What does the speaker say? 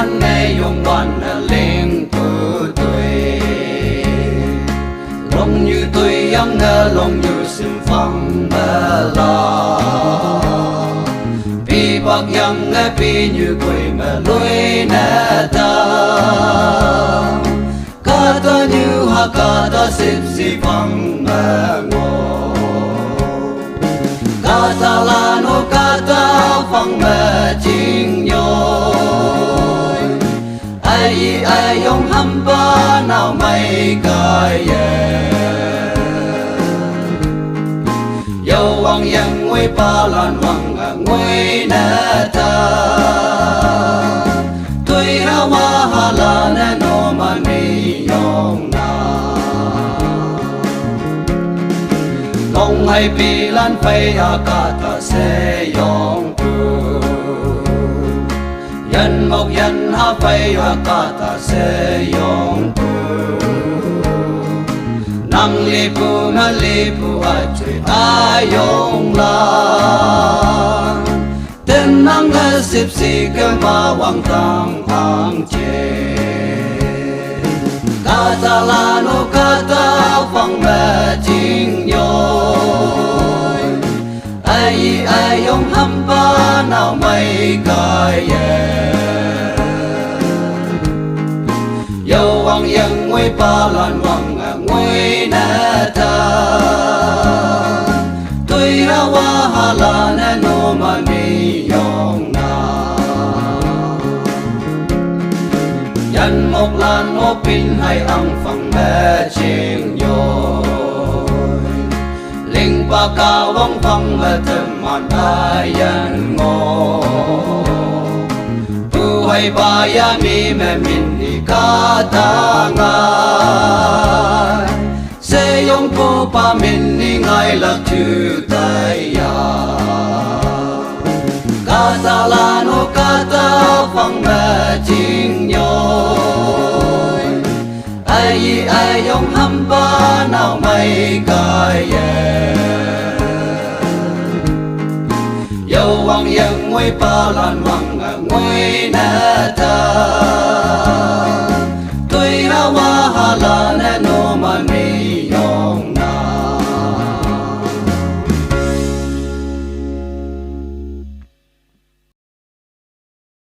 hắn nghe dùng đoàn lên của tôi lòng như tôi yang nghe lòng như xin phong mơ lo pi bạc yang nghe pi như quỳ mà lối nè ta cả ta như ha cả ta xếp xì phong mơ ngô cả ta là nô cả ta phong mơ chính nhoi ai yong hâm ba nào mày cài dầu hoàng yang ngôi ba lan hoàng ngôi nè ta tôi hawa hala nè no mà ni yong na long hay pi lan phai akata se yong yan mok yan ha phai akata se yong nang lipu na lipu achui ayong la tên nang ha sip si ke ma wang tang ang che kata la no kata phong me jing nhoi ai yong ham ba nào mày cài dầu hoàng yang ngôi ba lan hoàng ngôi nè ta tôi hawa hala nè no mà ni yong na yan mok lan no pin hay ang phang mẹ ching nhoi linh ba ca vong phang mẹ thêm màn ai yan ngô tu hay ba ya mi mẹ min đi ca ta ngai se yong po pa min ni ngai lạc chư tay ya ca ta la no ca ta phong mẹ ching nhoi ai yong hâm ba nào mày cài dầu hoàng yang ngôi ba lan hoàng